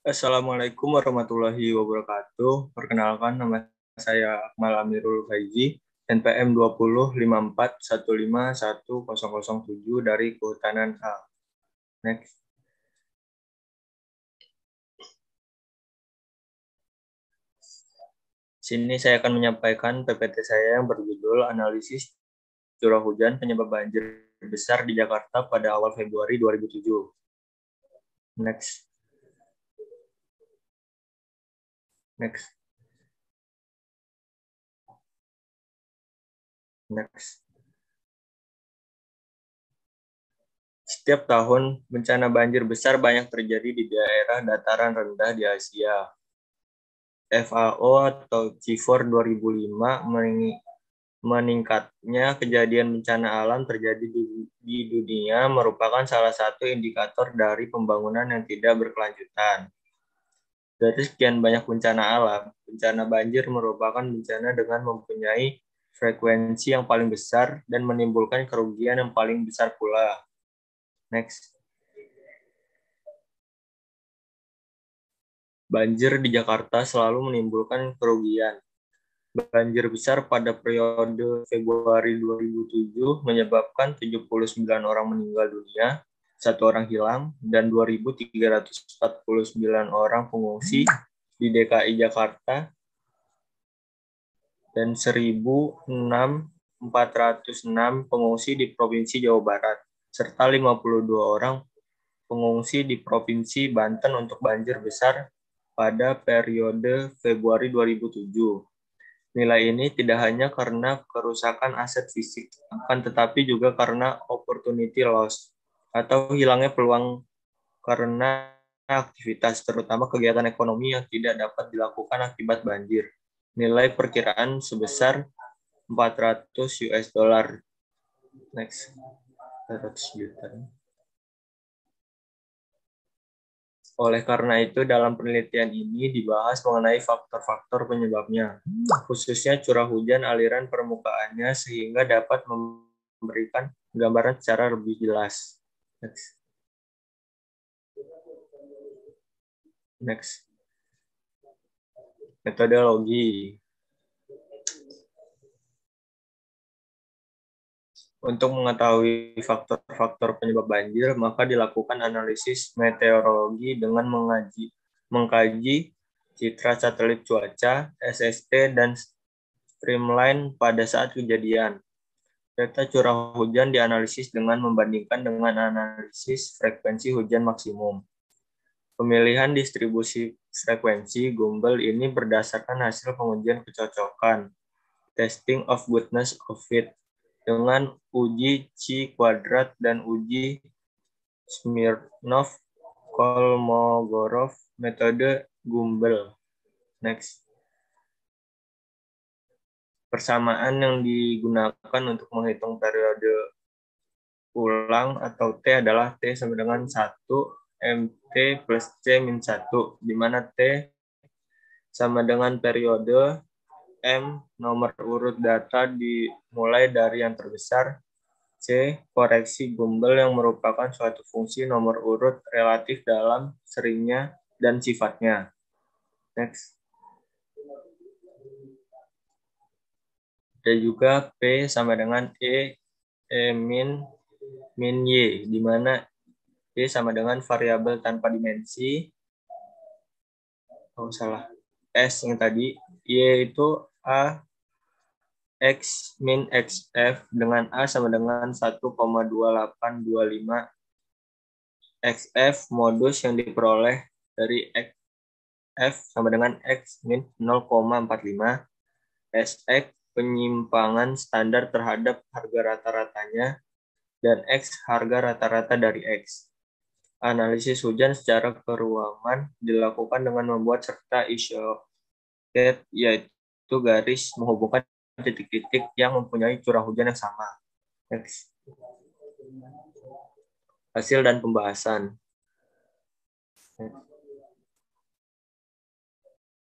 Assalamualaikum warahmatullahi wabarakatuh. Perkenalkan, nama saya Akmal Amirul Faizi, NPM 2054151007 dari Kehutanan A. Next. Sini saya akan menyampaikan PPT saya yang berjudul Analisis Curah Hujan Penyebab Banjir Besar di Jakarta pada awal Februari 2007. Next. Next. Next. Setiap tahun, bencana banjir besar banyak terjadi di daerah dataran rendah di Asia. FAO atau CIFOR 2005 meningkatnya kejadian bencana alam terjadi di dunia merupakan salah satu indikator dari pembangunan yang tidak berkelanjutan. Dari sekian banyak bencana alam, bencana banjir merupakan bencana dengan mempunyai frekuensi yang paling besar dan menimbulkan kerugian yang paling besar pula. Next. Banjir di Jakarta selalu menimbulkan kerugian. Banjir besar pada periode Februari 2007 menyebabkan 79 orang meninggal dunia, 1 orang hilang, dan 2.349 orang pengungsi di DKI Jakarta, dan 1.406 pengungsi di Provinsi Jawa Barat, serta 52 orang pengungsi di Provinsi Banten untuk banjir besar pada periode Februari 2007. Nilai ini tidak hanya karena kerusakan aset fisik, akan tetapi juga karena opportunity loss atau hilangnya peluang karena aktivitas, terutama kegiatan ekonomi yang tidak dapat dilakukan akibat banjir. Nilai perkiraan sebesar 400 US dollar. Next. 400 juta. Oleh karena itu, dalam penelitian ini dibahas mengenai faktor-faktor penyebabnya, khususnya curah hujan, aliran permukaannya, sehingga dapat memberikan gambaran secara lebih jelas. Next. Next. Metodologi. Untuk mengetahui faktor-faktor penyebab banjir, maka dilakukan analisis meteorologi dengan mengkaji citra satelit cuaca, SST, dan streamline pada saat kejadian. Data curah hujan dianalisis dengan membandingkan dengan analisis frekuensi hujan maksimum. Pemilihan distribusi frekuensi Gumbel ini berdasarkan hasil pengujian kecocokan, testing of goodness of fit, dengan uji Chi kuadrat dan uji Smirnov-Kolmogorov metode Gumbel. Next. Persamaan yang digunakan untuk menghitung periode ulang atau T adalah T sama dengan 1 MT plus C min 1, di mana T sama dengan periode, M nomor urut data dimulai dari yang terbesar, C koreksi Gumbel yang merupakan suatu fungsi nomor urut relatif dalam seringnya dan sifatnya. Next. Dan juga P sama dengan E min Y, di mana Y sama dengan variabel tanpa dimensi. Oh, salah. S yang tadi. Y itu A X min XF dengan A sama dengan 1,2825 XF modus yang diperoleh dari F sama dengan X min 0,45 SX penyimpangan standar terhadap harga rata-ratanya dan X harga rata-rata dari X. Analisis hujan secara keruangan dilakukan dengan membuat serta isogate, yaitu garis menghubungkan titik-titik yang mempunyai curah hujan yang sama. Next. Hasil dan pembahasan.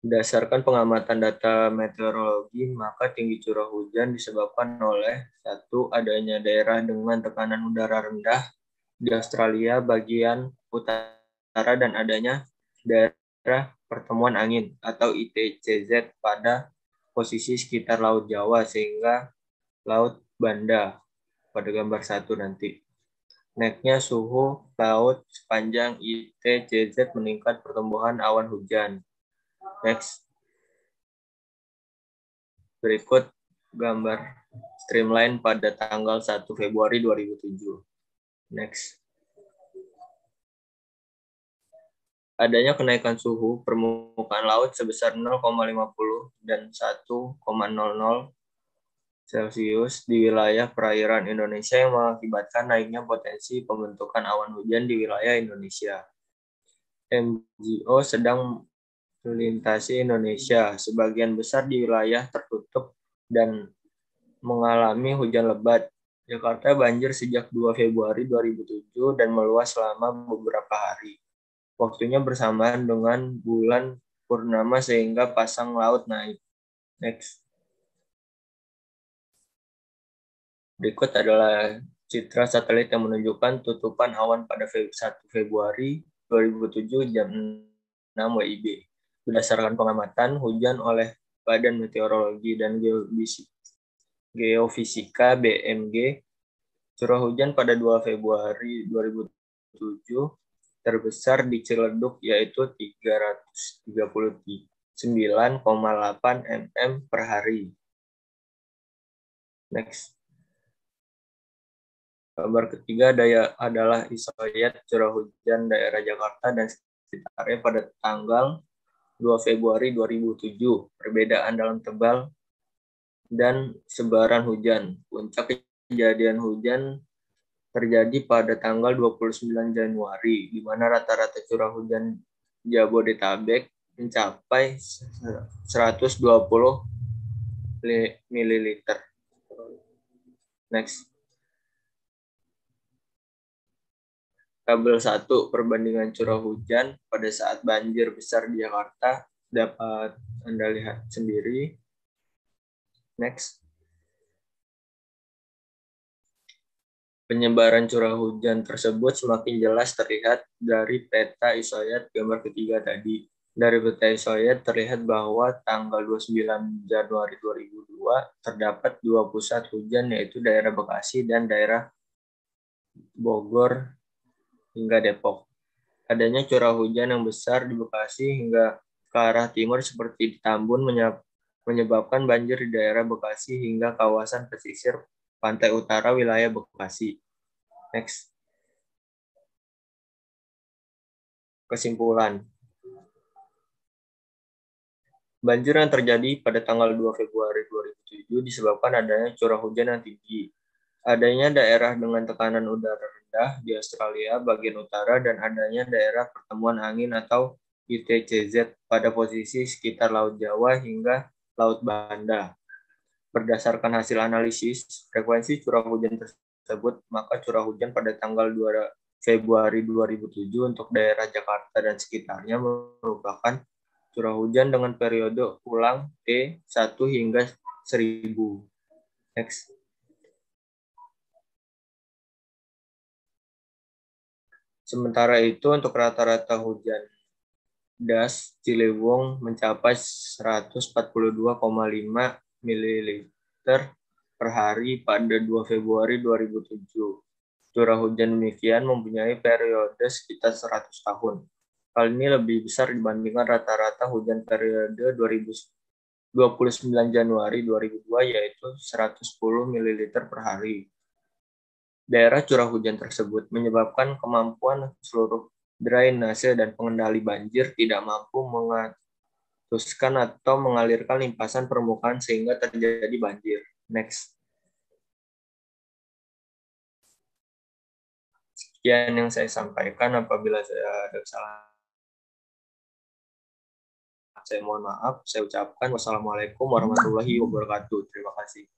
Berdasarkan pengamatan data meteorologi, maka tinggi curah hujan disebabkan oleh 1. Adanya daerah dengan tekanan udara rendah di Australia bagian utara dan adanya daerah daerah pertemuan angin atau ITCZ pada posisi sekitar Laut Jawa sehingga Laut Banda pada gambar 1 nanti. Naiknya suhu laut sepanjang ITCZ meningkat pertumbuhan awan hujan. Next. Berikut gambar streamline pada tanggal 1 Februari 2007. Next. Adanya kenaikan suhu permukaan laut sebesar 0,50 dan 1,00 Celcius di wilayah perairan Indonesia yang mengakibatkan naiknya potensi pembentukan awan hujan di wilayah Indonesia. MGO sedang melintasi Indonesia, sebagian besar di wilayah tertutup dan mengalami hujan lebat. Jakarta banjir sejak 2 Februari 2007 dan meluas selama beberapa hari. Waktunya bersamaan dengan bulan purnama sehingga pasang laut naik. Next. Berikut adalah citra satelit yang menunjukkan tutupan awan pada 1 Februari 2007 jam 6 WIB. Berdasarkan pengamatan hujan oleh Badan Meteorologi dan Geofisika (BMG), curah hujan pada 2 Februari 2007 terbesar di Ciledug yaitu 339,8 mm per hari. Next. Gambar ketiga adalah isoyat curah hujan daerah Jakarta dan sekitarnya pada tanggal 2 Februari 2007. Perbedaan dalam tebal dan sebaran hujan. Puncak kejadian hujan terjadi pada tanggal 29 Januari, di mana rata-rata curah hujan Jabodetabek mencapai 120 ml. Next. Tabel 1 perbandingan curah hujan pada saat banjir besar di Jakarta dapat Anda lihat sendiri. Next. Penyebaran curah hujan tersebut semakin jelas terlihat dari peta isoyat gambar ketiga tadi. Dari peta isoyat terlihat bahwa tanggal 29 Januari 2002 terdapat 2 pusat hujan yaitu daerah Bekasi dan daerah Bogor hingga Depok. Adanya curah hujan yang besar di Bekasi hingga ke arah timur seperti di Tambun menyebabkan banjir di daerah Bekasi hingga kawasan pesisir pantai utara wilayah Bekasi. Next. Kesimpulan. Banjir yang terjadi pada tanggal 2 Februari 2007 disebabkan adanya curah hujan yang tinggi. Adanya daerah dengan tekanan udara rendah di Australia bagian utara dan adanya daerah pertemuan angin atau ITCZ pada posisi sekitar Laut Jawa hingga Laut Banda. Berdasarkan hasil analisis frekuensi curah hujan tersebut, maka curah hujan pada tanggal 2 Februari 2007 untuk daerah Jakarta dan sekitarnya merupakan curah hujan dengan periode ulang T1 hingga 1000. Next. Sementara itu untuk rata-rata hujan das Ciliwung mencapai 142,5 ml per hari pada 2 Februari 2007. Curah hujan demikian mempunyai periode sekitar 100 tahun. Hal ini lebih besar dibandingkan rata-rata hujan periode 29 Januari 2002 yaitu 110 ml per hari. Daerah curah hujan tersebut menyebabkan kemampuan seluruh drainase dan pengendali banjir tidak mampu mengatuskan atau mengalirkan limpasan permukaan sehingga terjadi banjir. Next. Sekian yang saya sampaikan. Apabila saya ada kesalahan, saya mohon maaf. Saya ucapkan wassalamualaikum warahmatullahi wabarakatuh. Terima kasih.